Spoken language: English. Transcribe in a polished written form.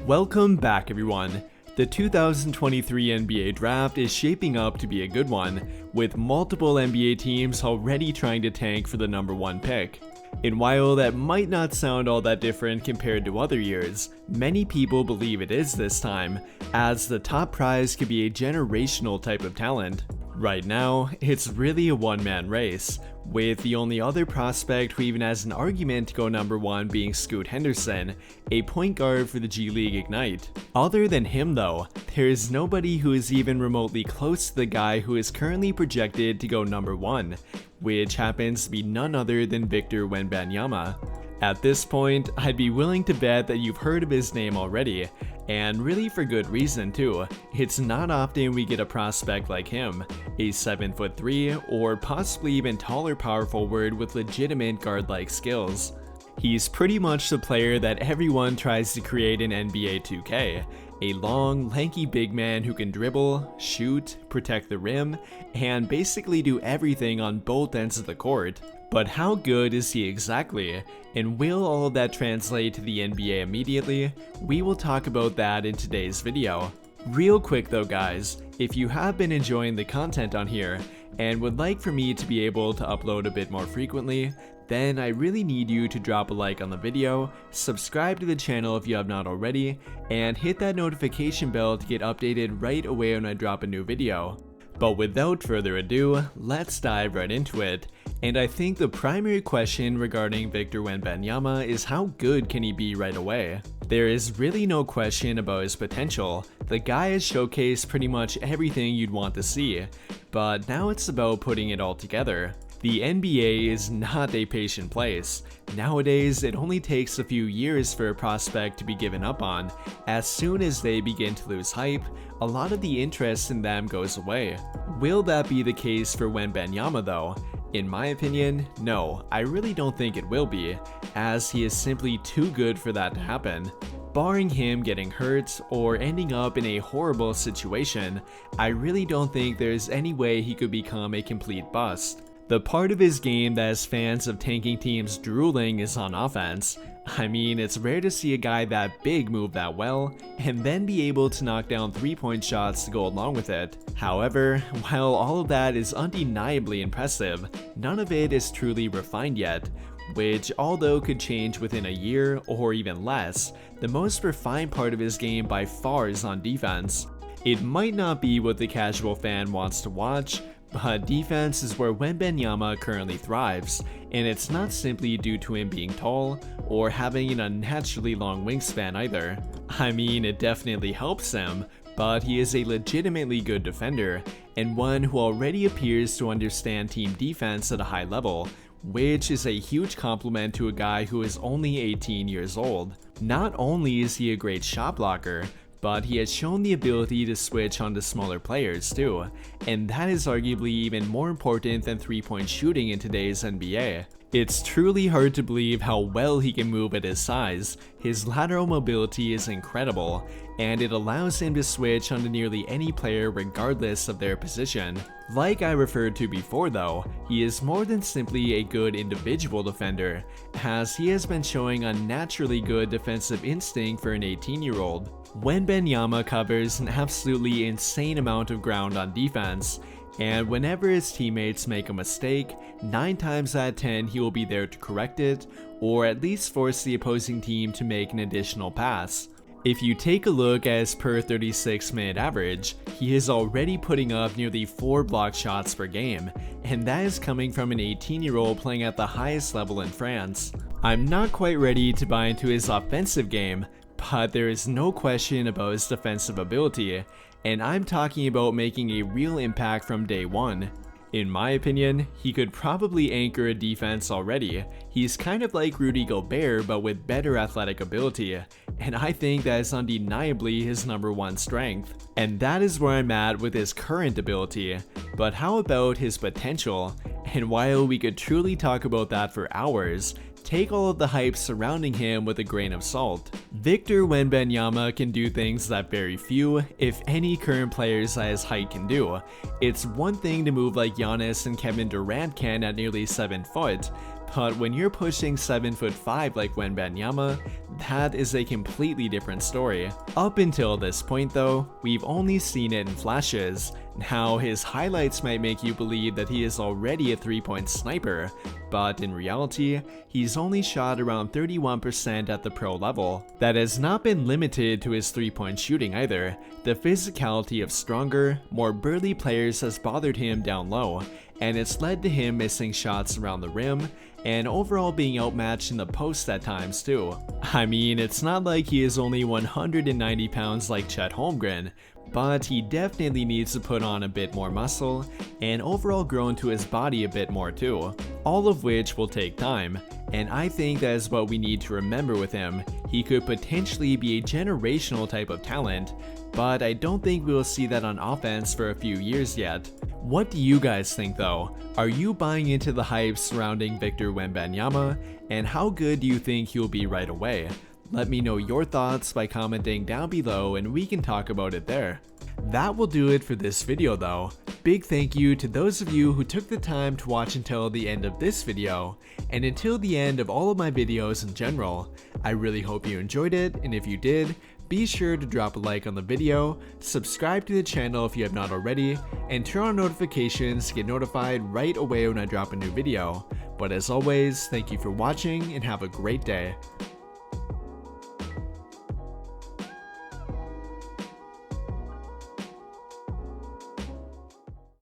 Welcome back, everyone. The 2023 NBA Draft is shaping up to be a good one, with multiple NBA teams already trying to tank for the #1 pick. And while that might not sound all that different compared to other years, many people believe it is this time, as the top prize could be a generational type of talent. Right now, it's really a one-man race, with the only other prospect who even has an argument to go #1 being Scoot Henderson, a point guard for the G League Ignite. Other than him though, there is nobody who is even remotely close to the guy who is currently projected to go #1, which happens to be none other than Victor Wenbanyama. At this point, I'd be willing to bet that you've heard of his name already, and really for good reason too. It's not often we get a prospect like him, a 7'3" or possibly even taller power forward with legitimate guard-like skills. He's pretty much the player that everyone tries to create in NBA 2K, a long, lanky big man who can dribble, shoot, protect the rim, and basically do everything on both ends of the court. But how good is he exactly? And will all of that translate to the NBA immediately? We will talk about that in today's video. Real quick though guys, if you have been enjoying the content on here, and would like for me to be able to upload a bit more frequently, then I really need you to drop a like on the video, subscribe to the channel if you have not already, and hit that notification bell to get updated right away when I drop a new video. But without further ado, let's dive right into it. And I think the primary question regarding Victor Wenbanyama is how good can he be right away? There is really no question about his potential. The guy has showcased pretty much everything you'd want to see, but now it's about putting it all together. The NBA is not a patient place. Nowadays, it only takes a few years for a prospect to be given up on. As soon as they begin to lose hype, a lot of the interest in them goes away. Will that be the case for Wembanyama though? In my opinion, no, I really don't think it will be, as he is simply too good for that to happen. Barring him getting hurt or ending up in a horrible situation, I really don't think there's any way he could become a complete bust. The part of his game that has fans of tanking teams drooling is on offense. I mean, it's rare to see a guy that big move that well, and then be able to knock down 3-point shots to go along with it. However, while all of that is undeniably impressive, none of it is truly refined yet, which although could change within a year or even less, the most refined part of his game by far is on defense. It might not be what the casual fan wants to watch, but defense is where Wembanyama currently thrives, and it's not simply due to him being tall or having an unnaturally long wingspan either. I mean, it definitely helps him, but he is a legitimately good defender, and one who already appears to understand team defense at a high level, which is a huge compliment to a guy who is only 18 years old. Not only is he a great shot blocker, but he has shown the ability to switch onto smaller players too, and that is arguably even more important than 3-point shooting in today's NBA. It's truly hard to believe how well he can move at his size. His lateral mobility is incredible, and it allows him to switch onto nearly any player regardless of their position. Like I referred to before though, he is more than simply a good individual defender, as he has been showing unnaturally good defensive instinct for an 18-year-old. Wembanyama covers an absolutely insane amount of ground on defense, and whenever his teammates make a mistake, 9 times out of 10 he will be there to correct it, or at least force the opposing team to make an additional pass. If you take a look at his per 36-minute average, he is already putting up nearly 4 block shots per game, and that is coming from an 18-year-old playing at the highest level in France. I'm not quite ready to buy into his offensive game, but there is no question about his defensive ability, and I'm talking about making a real impact from day one. In my opinion, he could probably anchor a defense already. He's kind of like Rudy Gobert but with better athletic ability, and I think that is undeniably his #1 strength. And that is where I'm at with his current ability. But how about his potential? And while we could truly talk about that for hours, take all of the hype surrounding him with a grain of salt. Victor Wenbanyama can do things that very few, if any, current players at his height can do. It's one thing to move like Giannis and Kevin Durant can at nearly 7 foot, But when you're pushing 7'5" like Wembanyama, that is a completely different story. Up until this point though, we've only seen it in flashes. Now his highlights might make you believe that he is already a 3-point sniper, but in reality, he's only shot around 31% at the pro level. That has not been limited to his 3-point shooting either. The physicality of stronger, more burly players has bothered him down low, and it's led to him missing shots around the rim and overall being outmatched in the post at times too. I mean, it's not like he is only 190 pounds like Chet Holmgren, but he definitely needs to put on a bit more muscle and overall grow into his body a bit more too, all of which will take time, and I think that is what we need to remember with him. He could potentially be a generational type of talent, but I don't think we will see that on offense for a few years yet. What do you guys think though? Are you buying into the hype surrounding Victor Wenbanyama, and how good do you think he'll be right away? Let me know your thoughts by commenting down below and we can talk about it there. That will do it for this video though. Big thank you to those of you who took the time to watch until the end of this video, and until the end of all of my videos in general. I really hope you enjoyed it, and if you did, be sure to drop a like on the video, subscribe to the channel if you have not already, and turn on notifications to get notified right away when I drop a new video. But as always, thank you for watching and have a great day.